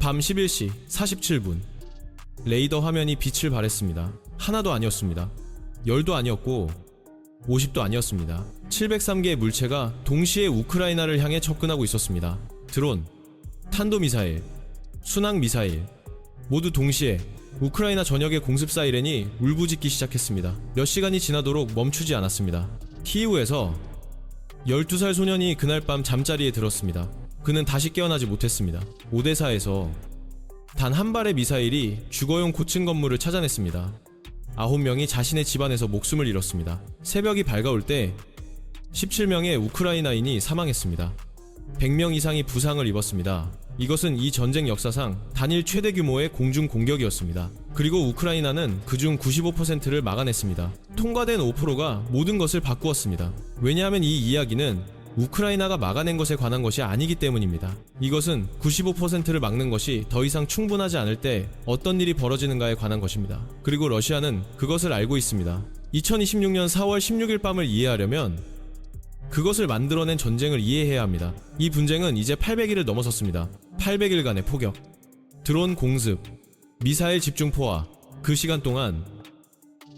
밤 11시 47분 레이더 화면이 빛을 발했습니다. 하나도 아니었습니다. 10도 아니었고 50도 아니었습니다. 703개의 물체가 동시에 우크라이나를 향해 접근하고 있었습니다. 드론, 탄도미사일, 순항미사일 모두 동시에 우크라이나 전역의 공습 사이렌이 울부짖기 시작했습니다. 몇 시간이 지나도록 멈추지 않았습니다. 키이우에서 12살 소년이 그날 밤 잠자리에 들었습니다. 그는 다시 깨어나지 못했습니다. 오데사에서 단 한 발의 미사일이 주거용 고층 건물을 찾아냈습니다. 9명이 자신의 집안에서 목숨을 잃었습니다. 새벽이 밝아올 때 17명의 우크라이나인이 사망했습니다. 100명 이상이 부상을 입었습니다. 이것은 이 전쟁 역사상 단일 최대 규모의 공중 공격이었습니다. 그리고 우크라이나는 그중 95%를 막아냈습니다. 통과된 5%가 모든 것을 바꾸었습니다. 왜냐하면 이 이야기는 우크라이나가 막아낸 것에 관한 것이 아니기 때문입니다. 이것은 95%를 막는 것이 더 이상 충분하지 않을 때 어떤 일이 벌어지는가에 관한 것입니다. 그리고 러시아는 그것을 알고 있습니다. 2026년 4월 16일 밤을 이해하려면 그것을 만들어낸 전쟁을 이해해야 합니다. 이 분쟁은 이제 800일을 넘어섰습니다. 800일간의 포격, 드론 공습, 미사일 집중포화. 그 시간 동안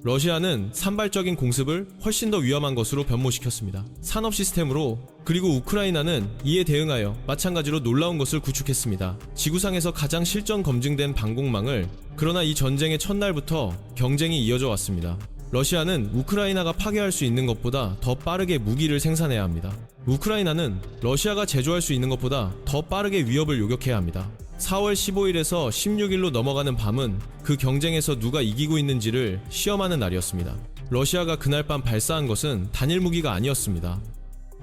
러시아는 산발적인 공습을 훨씬 더 위험한 것으로 변모시켰습니다. 산업 시스템으로. 그리고 우크라이나는 이에 대응하여 마찬가지로 놀라운 것을 구축했습니다. 지구상에서 가장 실전 검증된 방공망을. 그러나 이 전쟁의 첫날부터 경쟁이 이어져 왔습니다. 러시아는 우크라이나가 파괴할 수 있는 것보다 더 빠르게 무기를 생산해야 합니다. 우크라이나는 러시아가 제조할 수 있는 것보다 더 빠르게 위협을 요격해야 합니다. 4월 15일에서 16일로 넘어가는 밤은 그 경쟁에서 누가 이기고 있는지를 시험하는 날이었습니다. 러시아가 그날 밤 발사한 것은 단일 무기가 아니었습니다.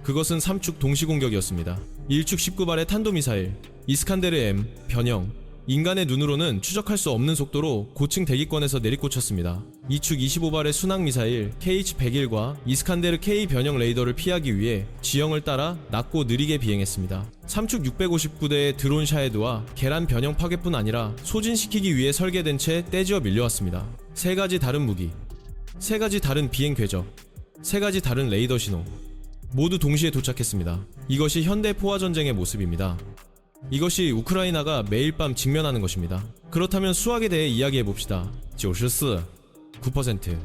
그것은 3축 동시공격이었습니다. 1축 19발의 탄도미사일, 이스칸데르 M, 변형. 인간의 눈으로는 추적할 수 없는 속도로 고층 대기권에서 내리꽂혔습니다. 2축 25발의 순항미사일 KH-101과 이스칸데르 K 변형 레이더를 피하기 위해 지형을 따라 낮고 느리게 비행했습니다. 3축 659대의 드론 샤헤드와 계란 변형 파괴뿐 아니라 소진시키기 위해 설계된 채 떼지어 밀려왔습니다. 3가지 다른 무기, 3가지 다른 비행 궤적, 3가지 다른 레이더 신호 모두 동시에 도착했습니다. 이것이 현대 포화 전쟁의 모습입니다. 이것이 우크라이나가 매일 밤 직면하는 것입니다. 그렇다면 수학에 대해 이야기해봅시다. 94, 9%.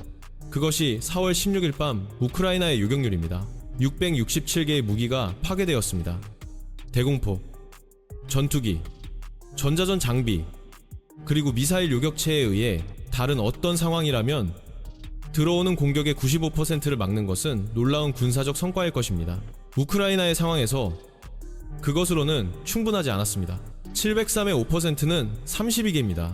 그것이 4월 16일 밤 우크라이나의 요격률입니다. 667개의 무기가 파괴되었습니다. 대공포, 전투기, 전자전 장비, 그리고 미사일 요격체에 의해 다른 어떤 상황이라면 들어오는 공격의 95%를 막는 것은 놀라운 군사적 성과일 것입니다. 우크라이나의 상황에서 그것으로는 충분하지 않았습니다. 703의 5%는 32개입니다.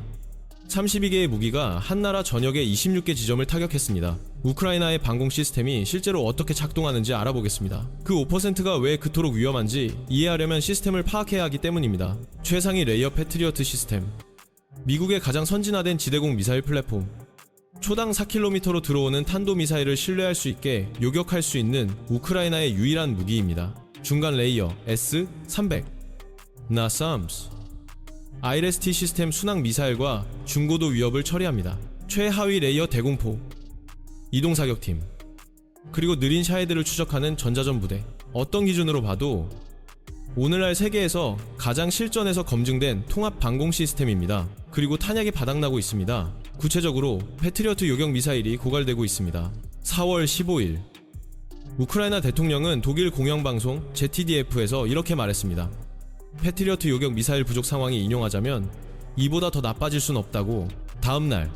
32개의 무기가 한 나라 전역의 26개 지점을 타격했습니다. 우크라이나의 방공 시스템이 실제로 어떻게 작동하는지 알아보겠습니다. 그 5%가 왜 그토록 위험한지 이해하려면 시스템을 파악해야 하기 때문입니다. 최상위 레이어 패트리어트 시스템, 미국의 가장 선진화된 지대공 미사일 플랫폼, 초당 4km로 들어오는 탄도미사일을 신뢰할 수 있게 요격할 수 있는 우크라이나의 유일한 무기입니다. 중간 레이어 S-300 나삼스 IRST 시스템 순항 미사일과 중고도 위협을 처리합니다. 최하위 레이어 대공포, 이동사격팀, 그리고 느린 샤헤드를 추적하는 전자전 부대. 어떤 기준으로 봐도 오늘날 세계에서 가장 실전에서 검증된 통합 방공 시스템입니다. 그리고 탄약이 바닥나고 있습니다. 구체적으로 패트리어트 요격 미사일이 고갈되고 있습니다. 4월 15일 우크라이나 대통령은 독일 공영방송 ZDF에서 이렇게 말했습니다. 패트리어트 요격 미사일 부족 상황이 인용하자면 이보다 더 나빠질 순 없다고. 다음날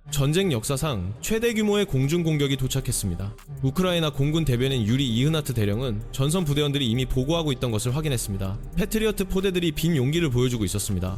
전쟁 역사상 최대 규모의 공중 공격이 도착했습니다. 우크라이나 공군 대변인 유리 이흐나트 대령은 전선 부대원들이 이미 보고하고 있던 것을 확인했습니다. 패트리어트 포대들이 빈 용기를 보여주고 있었습니다.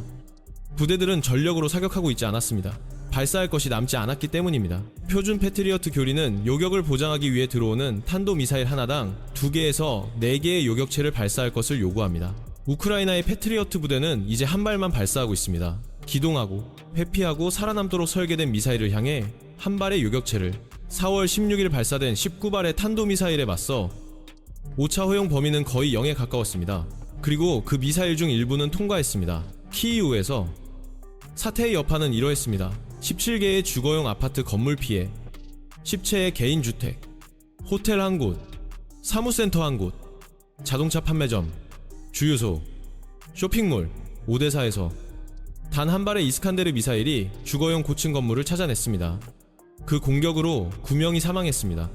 부대들은 전력으로 사격하고 있지 않았습니다. 발사할 것이 남지 않았기 때문입니다. 표준 패트리어트 교리는 요격을 보장하기 위해 들어오는 탄도미사일 하나당 2개에서 4개의 요격체를 발사할 것을 요구합니다. 우크라이나의 패트리어트 부대는 이제 한 발만 발사하고 있습니다. 기동하고 회피하고 살아남도록 설계된 미사일을 향해 한 발의 요격체를. 4월 16일 발사된 19발의 탄도미사일에 맞서 5차 허용 범위는 거의 0에 가까웠습니다. 그리고 그 미사일 중 일부는 통과했습니다. 키이우에서 사태의 여파는 이러했습니다. 17개의 주거용 아파트 건물 피해, 10채의 개인주택, 호텔 한 곳, 사무센터 한 곳, 자동차 판매점, 주유소, 쇼핑몰, 오데사에서 단 한 발의 이스칸데르 미사일이 주거용 고층 건물을 찾아냈습니다. 그 공격으로 9명이 사망했습니다.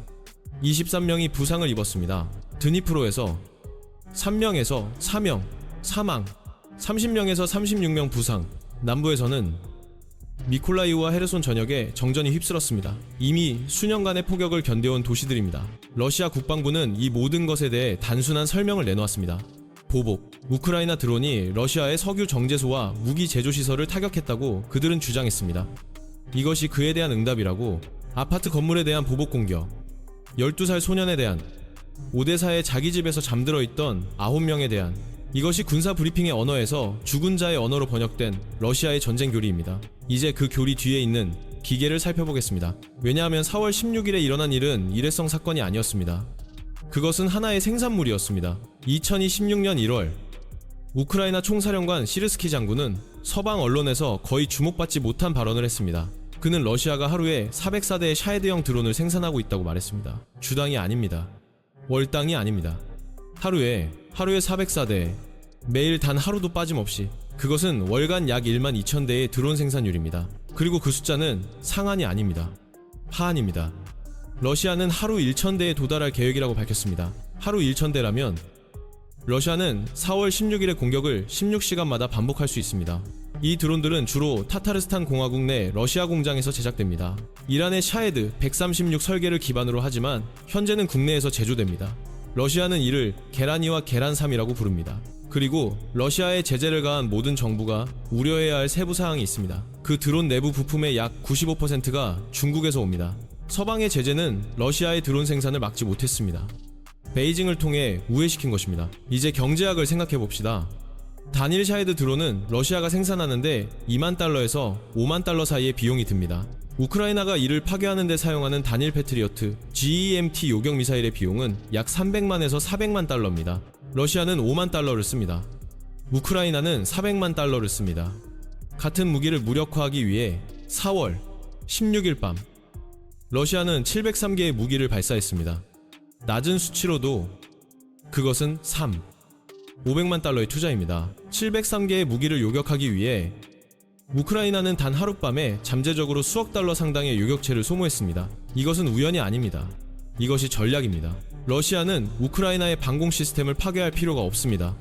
23명이 부상을 입었습니다. 드니프로에서 3명에서 4명 사망, 30명에서 36명 부상, 남부에서는 미콜라이우와 헤르손 전역에 정전이 휩쓸었습니다. 이미 수년간의 폭격을 견뎌온 도시들입니다. 러시아 국방부는 이 모든 것에 대해 단순한 설명을 내놓았습니다. 보복, 우크라이나 드론이 러시아의 석유 정제소와 무기 제조시설을 타격했다고 그들은 주장했습니다. 이것이 그에 대한 응답이라고. 아파트 건물에 대한 보복 공격, 12살 소년에 대한, 오데사의 자기 집에서 잠들어 있던 9명에 대한, 이것이 군사 브리핑의 언어에서 죽은 자의 언어로 번역된 러시아의 전쟁 교리입니다. 이제 그 교리 뒤에 있는 기계를 살펴보겠습니다. 왜냐하면 4월 16일에 일어난 일은 일회성 사건이 아니었습니다. 그것은 하나의 생산물이었습니다. 2016년 1월 우크라이나 총사령관 시르스키 장군은 서방 언론에서 거의 주목받지 못한 발언을 했습니다. 그는 러시아가 하루에 404대의 샤헤드형 드론을 생산하고 있다고 말했습니다. 주당이 아닙니다. 월당이 아닙니다. 하루에 404대, 매일 단 하루도 빠짐없이. 그것은 월간 약 1만 2천 대의 드론 생산율입니다. 그리고 그 숫자는 상한이 아닙니다. 하한입니다. 러시아는 하루 1,000대에 도달할 계획이라고 밝혔습니다. 하루 1,000대라면 러시아는 4월 16일의 공격을 16시간마다 반복할 수 있습니다. 이 드론들은 주로 타타르스탄 공화국 내 러시아 공장에서 제작됩니다. 이란의 샤헤드 136 설계를 기반으로 하지만 현재는 국내에서 제조됩니다. 러시아는 이를 계란이와 계란삼이라고 부릅니다. 그리고 러시아에 제재를 가한 모든 정부가 우려해야 할 세부 사항이 있습니다. 그 드론 내부 부품의 약 95%가 중국에서 옵니다. 서방의 제재는 러시아의 드론 생산을 막지 못했습니다. 베이징을 통해 우회시킨 것입니다. 이제 경제학을 생각해 봅시다. 단일 샤헤드 드론은 러시아가 생산하는데 2만 달러에서 5만 달러 사이의 비용이 듭니다. 우크라이나가 이를 파괴하는 데 사용하는 단일 패트리어트 GEMT 요격 미사일의 비용은 약 300만에서 400만 달러입니다. 러시아는 5만 달러를 씁니다. 우크라이나는 400만 달러를 씁니다. 같은 무기를 무력화하기 위해 4월 16일 밤 러시아는 703개의 무기를 발사했습니다. 낮은 수치로도 그것은 500만 달러의 투자입니다. 703개의 무기를 요격하기 위해 우크라이나는 단 하룻밤에 잠재적으로 수억 달러 상당의 요격체를 소모했습니다. 이것은 우연이 아닙니다. 이것이 전략입니다. 러시아는 우크라이나의 방공 시스템을 파괴할 필요가 없습니다.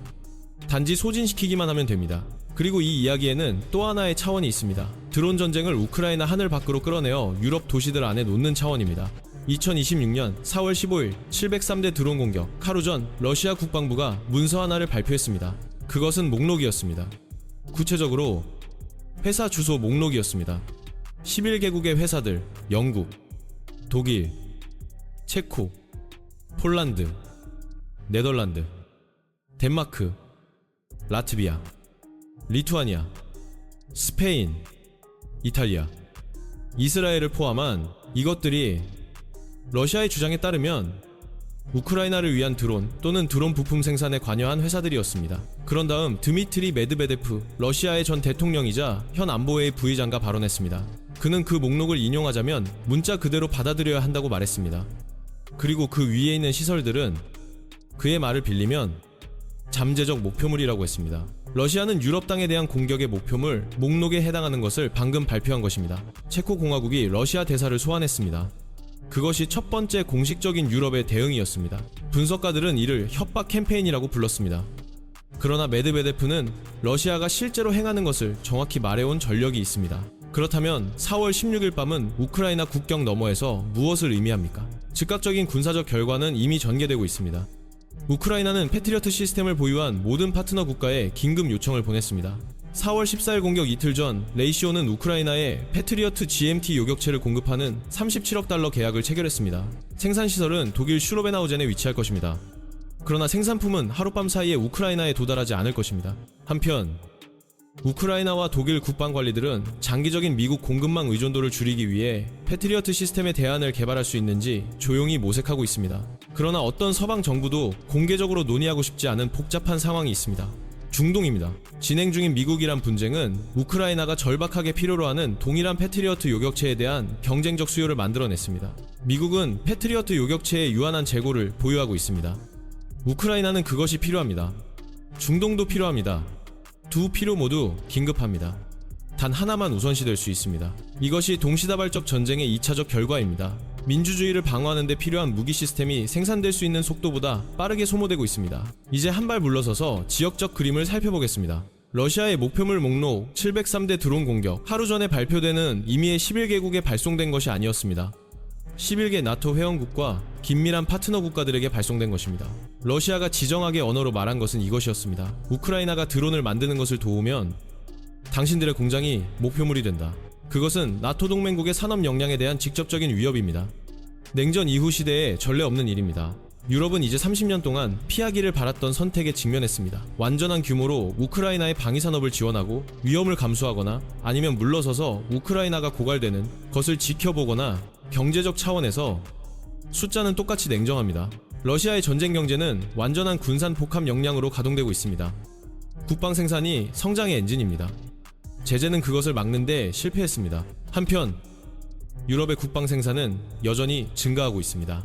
단지 소진시키기만 하면 됩니다. 그리고 이 이야기에는 또 하나의 차원이 있습니다. 드론 전쟁을 우크라이나 하늘 밖으로 끌어내어 유럽 도시들 안에 놓는 차원입니다. 2026년 4월 15일 703대 드론 공격. 하루 전 러시아 국방부가 문서 하나를 발표했습니다. 그것은 목록이었습니다. 구체적으로 회사 주소 목록이었습니다. 11개국의 회사들, 영국, 독일, 체코, 폴란드, 네덜란드, 덴마크, 라트비아, 리투아니아, 스페인, 이탈리아, 이스라엘을 포함한 이것들이 러시아의 주장에 따르면 우크라이나를 위한 드론 또는 드론 부품 생산에 관여한 회사들이었습니다. 그런 다음 드미트리 메드베데프 러시아의 전 대통령이자 현 안보회의 부의장과 발언했습니다. 그는 그 목록을 인용하자면 문자 그대로 받아들여야 한다고 말했습니다. 그리고 그 위에 있는 시설들은 그의 말을 빌리면 잠재적 목표물이라고 했습니다. 러시아는 유럽 땅에 대한 공격의 목표물 목록에 해당하는 것을 방금 발표한 것입니다. 체코 공화국이 러시아 대사를 소환했습니다. 그것이 첫 번째 공식적인 유럽의 대응이었습니다. 분석가들은 이를 협박 캠페인이라고 불렀습니다. 그러나 메드베데프는 러시아가 실제로 행하는 것을 정확히 말해온 전력이 있습니다. 그렇다면 4월 16일 밤은 우크라이나 국경 너머에서 무엇을 의미합니까? 즉각적인 군사적 결과는 이미 전개되고 있습니다. 우크라이나는 패트리어트 시스템을 보유한 모든 파트너 국가에 긴급 요청을 보냈습니다. 4월 14일 공격 이틀 전 레이시오는 우크라이나에 패트리어트 GMT 요격체를 공급하는 37억 달러 계약을 체결했습니다. 생산시설은 독일 슈로베나우젠에 위치할 것입니다. 그러나 생산품은 하룻밤 사이에 우크라이나에 도달하지 않을 것입니다. 한편 우크라이나와 독일 국방관리들은 장기적인 미국 공급망 의존도를 줄이기 위해 패트리어트 시스템의 대안을 개발할 수 있는지 조용히 모색하고 있습니다. 그러나 어떤 서방 정부도 공개적으로 논의하고 싶지 않은 복잡한 상황이 있습니다. 중동입니다. 진행 중인 미국이란 분쟁은 우크라이나가 절박하게 필요로 하는 동일한 패트리어트 요격체에 대한 경쟁적 수요를 만들어냈습니다. 미국은 패트리어트 요격체의 유한한 재고를 보유하고 있습니다. 우크라이나는 그것이 필요합니다. 중동도 필요합니다. 두 필요 모두 긴급합니다. 단 하나만 우선시될 수 있습니다. 이것이 동시다발적 전쟁의 2차적 결과입니다. 민주주의를 방어하는 데 필요한 무기 시스템이 생산될 수 있는 속도보다 빠르게 소모되고 있습니다. 이제 한 발 물러서서 지역적 그림을 살펴보겠습니다. 러시아의 목표물 목록 703대 드론 공격. 하루 전에 발표되는 임의의 11개국에 발송된 것이 아니었습니다. 11개 나토 회원국과 긴밀한 파트너 국가들에게 발송된 것입니다. 러시아가 지정하게 언어로 말한 것은 이것이었습니다. 우크라이나가 드론을 만드는 것을 도우면 당신들의 공장이 목표물이 된다. 그것은 나토 동맹국의 산업 역량에 대한 직접적인 위협입니다. 냉전 이후 시대에 전례 없는 일입니다. 유럽은 이제 30년 동안 피하기를 바랐던 선택에 직면했습니다. 완전한 규모로 우크라이나의 방위산업을 지원하고 위험을 감수하거나 아니면 물러서서 우크라이나가 고갈되는 것을 지켜보거나 경제적 차원에서 숫자는 똑같이 냉정합니다. 러시아의 전쟁 경제는 완전한 군산 복합 역량으로 가동되고 있습니다. 국방 생산이 성장의 엔진입니다. 제재는 그것을 막는데 실패했습니다. 한편 유럽의 국방 생산은 여전히 증가하고 있습니다.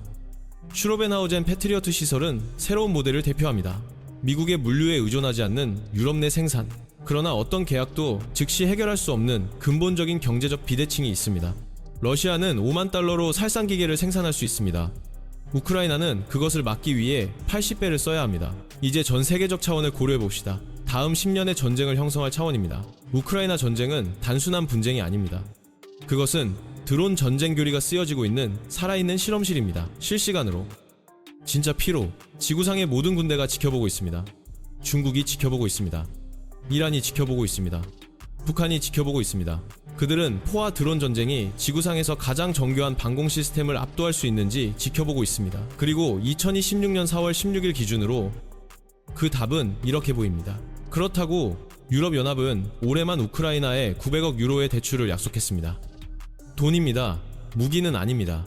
슈로벤하우젠 패트리어트 시설은 새로운 모델을 대표합니다. 미국의 물류에 의존하지 않는 유럽 내 생산. 그러나 어떤 계약도 즉시 해결할 수 없는 근본적인 경제적 비대칭이 있습니다. 러시아는 5만 달러로 살상기계를 생산할 수 있습니다. 우크라이나는 그것을 막기 위해 80배를 써야 합니다. 이제 전 세계적 차원을 고려해봅시다. 다음 10년의 전쟁을 형성할 차원입니다. 우크라이나 전쟁은 단순한 분쟁이 아닙니다. 그것은 드론 전쟁 교리가 쓰여지고 있는 살아있는 실험실입니다. 실시간으로. 진짜 피로. 지구상의 모든 군대가 지켜보고 있습니다. 중국이 지켜보고 있습니다. 이란이 지켜보고 있습니다. 북한이 지켜보고 있습니다. 그들은 포와 드론 전쟁이 지구상에서 가장 정교한 방공 시스템을 압도할 수 있는지 지켜보고 있습니다. 그리고 2026년 4월 16일 기준으로 그 답은 이렇게 보입니다. 그렇다고 유럽연합은 올해만 우크라이나에 900억 유로의 대출을 약속했습니다. 돈입니다. 무기는 아닙니다.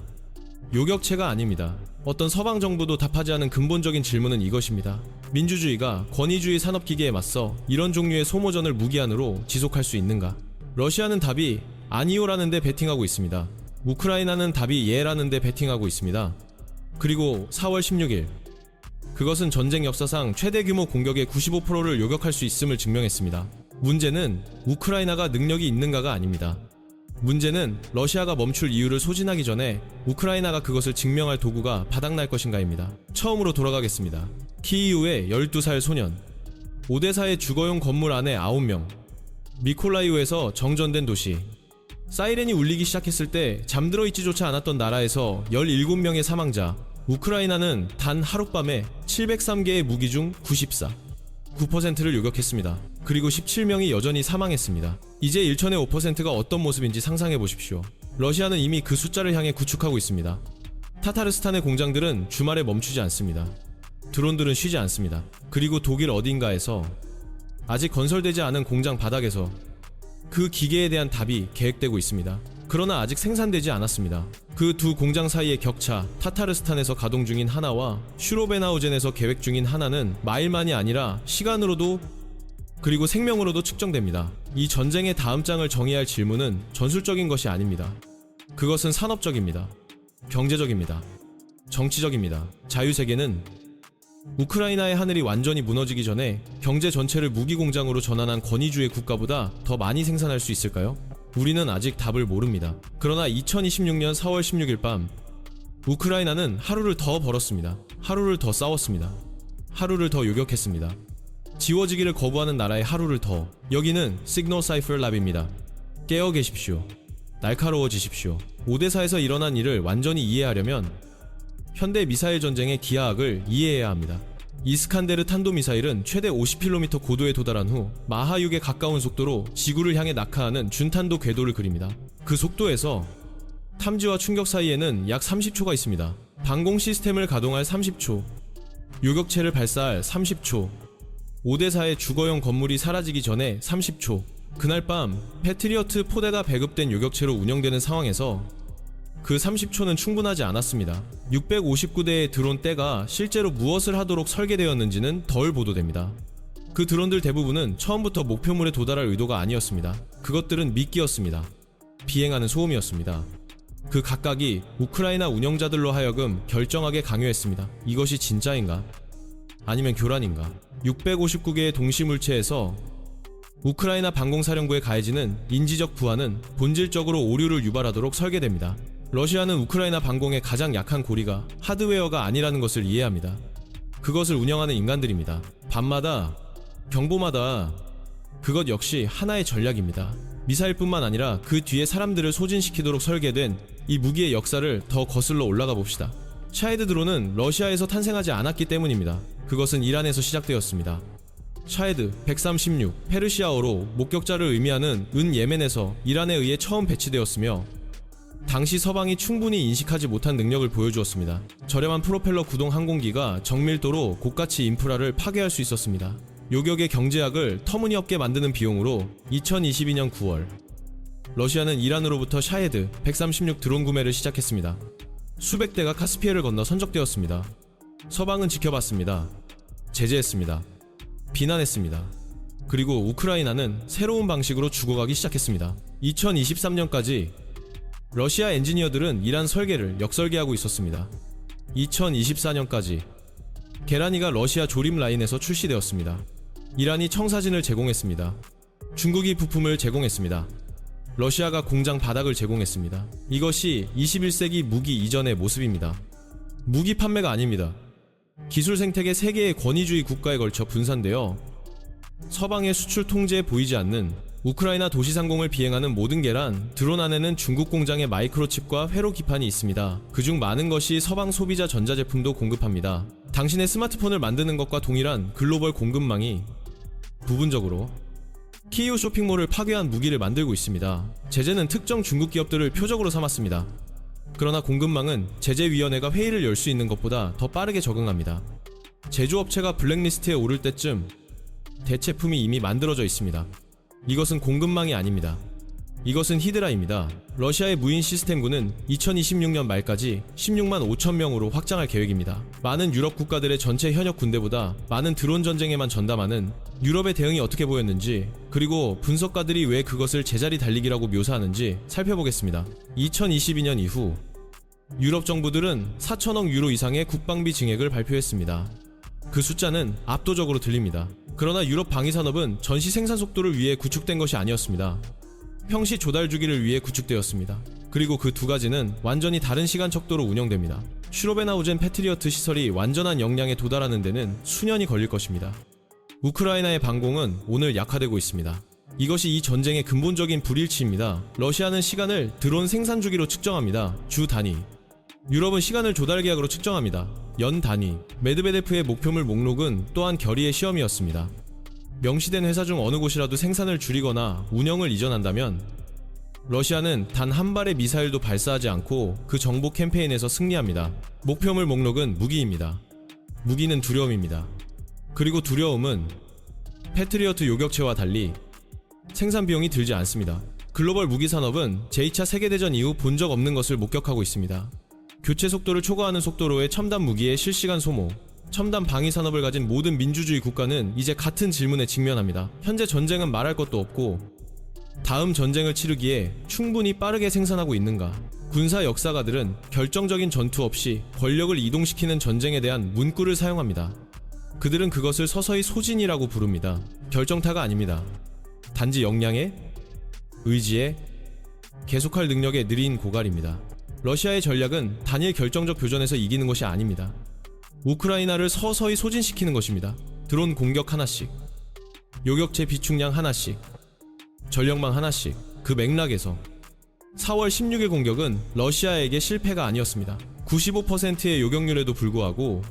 요격체가 아닙니다. 어떤 서방 정부도 답하지 않은 근본적인 질문은 이것입니다. 민주주의가 권위주의 산업기계에 맞서 이런 종류의 소모전을 무기한으로 지속할 수 있는가? 러시아는 답이 아니요라는 데 베팅하고 있습니다. 우크라이나는 답이 예라는 데 베팅하고 있습니다. 그리고 4월 16일 그것은 전쟁 역사상 최대 규모 공격의 95%를 요격할 수 있음을 증명했습니다. 문제는 우크라이나가 능력이 있는가가 아닙니다. 문제는 러시아가 멈출 이유를 소진하기 전에 우크라이나가 그것을 증명할 도구가 바닥날 것인가입니다. 처음으로 돌아가겠습니다. 키이우의 12살 소년, 오데사의 주거용 건물 안에 9명, 미콜라이우에서 정전된 도시. 사이렌이 울리기 시작했을 때 잠들어 있지조차 않았던 나라에서 17명의 사망자. 우크라이나는 단 하룻밤에 703개의 무기 중 9%를 요격했습니다. 그리고 17명이 여전히 사망했습니다. 이제 1천의 5%가 어떤 모습인지 상상해 보십시오. 러시아는 이미 그 숫자를 향해 구축하고 있습니다. 타타르스탄의 공장들은 주말에 멈추지 않습니다. 드론들은 쉬지 않습니다. 그리고 독일 어딘가에서 아직 건설되지 않은 공장 바닥에서 그 기계에 대한 답이 계획되고 있습니다. 그러나 아직 생산되지 않았습니다. 그 두 공장 사이의 격차, 타타르스탄에서 가동 중인 하나와 슈로벤하우젠에서 계획 중인 하나는 마일만이 아니라 시간으로도 그리고 생명으로도 측정됩니다. 이 전쟁의 다음 장을 정의해야 할 질문은 전술적인 것이 아닙니다. 그것은 산업적입니다. 경제적입니다. 정치적입니다. 자유세계는 우크라이나의 하늘이 완전히 무너지기 전에 경제 전체를 무기공장으로 전환한 권위주의 국가보다 더 많이 생산할 수 있을까요? 우리는 아직 답을 모릅니다. 그러나 2026년 4월 16일 밤 우크라이나는 하루를 더 벌었습니다. 하루를 더 싸웠습니다. 하루를 더 요격했습니다. 지워지기를 거부하는 나라의 하루를 더. 여기는 시그널 사이퍼 랩입니다. 깨어 계십시오. 날카로워지십시오. 오데사에서 일어난 일을 완전히 이해하려면 현대 미사일 전쟁의 기하학을 이해해야 합니다. 이스칸데르 탄도미사일은 최대 50km 고도에 도달한 후 마하 6에 가까운 속도로 지구를 향해 낙하하는 준탄도 궤도를 그립니다. 그 속도에서 탐지와 충격 사이에는 약 30초가 있습니다. 방공 시스템을 가동할 30초, 요격체를 발사할 30초, 오데사의 주거용 건물이 사라지기 전에 30초. 그날 밤 패트리어트 포대가 배급된 요격체로 운영되는 상황에서 그 30초는 충분하지 않았습니다. 659대의 드론 떼가 실제로 무엇을 하도록 설계되었는지는 덜 보도됩니다. 그 드론들 대부분은 처음부터 목표물에 도달할 의도가 아니었습니다. 그것들은 미끼였습니다. 비행하는 소음이었습니다. 그 각각이 우크라이나 운영자들로 하여금 결정하게 강요했습니다. 이것이 진짜인가? 아니면 교란인가? 659개의 동시물체에서 우크라이나 방공사령부의 가해지는 인지적 부하는 본질적으로 오류를 유발하도록 설계됩니다. 러시아는 우크라이나 방공의 가장 약한 고리가 하드웨어가 아니라는 것을 이해합니다. 그것을 운영하는 인간들입니다. 밤마다, 경보마다 그것 역시 하나의 전략입니다. 미사일뿐만 아니라 그 뒤에 사람들을 소진시키도록 설계된 이 무기의 역사를 더 거슬러 올라가 봅시다. 샤헤드 드론은 러시아에서 탄생하지 않았기 때문입니다. 그것은 이란에서 시작되었습니다. 샤헤드 136, 페르시아어로 목격자를 의미하는 은 예멘에서 이란에 의해 처음 배치되었으며 당시 서방이 충분히 인식하지 못한 능력을 보여주었습니다. 저렴한 프로펠러 구동 항공기가 정밀도로 고가치 인프라를 파괴할 수 있었습니다. 요격의 경제학을 터무니없게 만드는 비용으로 2022년 9월 러시아는 이란으로부터 샤헤드 136 드론 구매를 시작했습니다. 수백 대가 카스피해를 건너 선적되었습니다. 서방은 지켜봤습니다. 제재했습니다. 비난했습니다. 그리고 우크라이나는 새로운 방식으로 죽어가기 시작했습니다. 2023년까지 러시아 엔지니어들은 이란 설계를 역설계하고 있었습니다. 2024년까지 게라니가 러시아 조립 라인에서 출시되었습니다. 이란이 청사진을 제공했습니다. 중국이 부품을 제공했습니다. 러시아가 공장 바닥을 제공했습니다. 이것이 21세기 무기 이전의 모습입니다. 무기 판매가 아닙니다. 기술 생태계 세계의 권위주의 국가에 걸쳐 분산되어 서방의 수출 통제에 보이지 않는 우크라이나 도시 상공을 비행하는 모든 계란, 드론 안에는 중국 공장의 마이크로칩과 회로 기판이 있습니다. 그중 많은 것이 서방 소비자 전자제품도 공급합니다. 당신의 스마트폰을 만드는 것과 동일한 글로벌 공급망이 부분적으로 키이우 쇼핑몰을 파괴한 무기를 만들고 있습니다. 제재는 특정 중국 기업들을 표적으로 삼았습니다. 그러나 공급망은 제재위원회가 회의를 열 수 있는 것보다 더 빠르게 적응합니다. 제조업체가 블랙리스트에 오를 때쯤 대체품이 이미 만들어져 있습니다. 이것은 공급망이 아닙니다. 이것은 히드라입니다. 러시아의 무인 시스템군은 2026년 말까지 16만 5천 명으로 확장할 계획입니다. 많은 유럽 국가들의 전체 현역 군대보다 많은 드론 전쟁에만 전담하는 유럽의 대응이 어떻게 보였는지, 그리고 분석가들이 왜 그것을 제자리 달리기라고 묘사하는지 살펴보겠습니다. 2022년 이후 유럽 정부들은 4천억 유로 이상의 국방비 증액을 발표했습니다. 그 숫자는 압도적으로 들립니다. 그러나 유럽 방위산업은 전시 생산 속도를 위해 구축된 것이 아니었습니다. 평시 조달 주기를 위해 구축되었습니다. 그리고 그 두 가지는 완전히 다른 시간 척도로 운영됩니다. 슈로베 나우젠 패트리어트 시설이 완전한 역량에 도달하는 데는 수년이 걸릴 것입니다. 우크라이나의 방공은 오늘 약화되고 있습니다. 이것이 이 전쟁의 근본적인 불일치입니다. 러시아는 시간을 드론 생산 주기로 측정합니다. 주 단위. 유럽은 시간을 조달 계약으로 측정합니다. 연 단위. 메드베데프의 목표물 목록은 또한 결의의 시험이었습니다. 명시된 회사 중 어느 곳이라도 생산을 줄이거나 운영을 이전한다면 러시아는 단 한 발의 미사일도 발사하지 않고 그 정보 캠페인에서 승리합니다. 목표물 목록은 무기입니다. 무기는 두려움입니다. 그리고 두려움은 패트리어트 요격체와 달리 생산 비용이 들지 않습니다. 글로벌 무기 산업은 제2차 세계대전 이후 본 적 없는 것을 목격하고 있습니다. 교체 속도를 초과하는 속도로의 첨단 무기의 실시간 소모, 첨단 방위 산업을 가진 모든 민주주의 국가는 이제 같은 질문에 직면합니다. 현재 전쟁은 말할 것도 없고 다음 전쟁을 치르기에 충분히 빠르게 생산하고 있는가? 군사 역사가들은 결정적인 전투 없이 권력을 이동시키는 전쟁에 대한 문구를 사용합니다. 그들은 그것을 서서히 소진이라고 부릅니다. 결정타가 아닙니다. 단지 역량에, 의지에, 계속할 능력에 느린 고갈입니다. 러시아의 전략은 단일 결정적 교전에서 이기는 것이 아닙니다. 우크라이나를 서서히 소진시키는 것입니다. 드론 공격 하나씩, 요격체 비축량 하나씩, 전력망 하나씩. 그 맥락에서 4월 16일 공격은 러시아에게 실패가 아니었습니다. 95%의 요격률에도 불구하고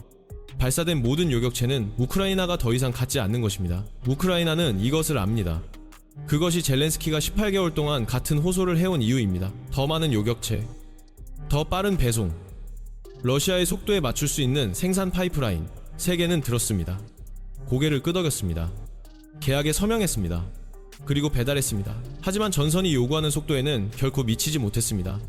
발사된 모든 요격체는 우크라이나가 더 이상 갖지 않는 것입니다. 우크라이나는 이것을 압니다. 그것이 젤렌스키가 18개월 동안 같은 호소를 해온 이유입니다. 더 많은 요격체, 더 빠른 배송, 러시아의 속도에 맞출 수 있는 생산 파이프라인. 세계는 들었습니다. 고개를 끄덕였습니다. 계약에 서명했습니다. 그리고 배달했습니다. 하지만 전선이 요구하는 속도에는 결코 미치지 못했습니다.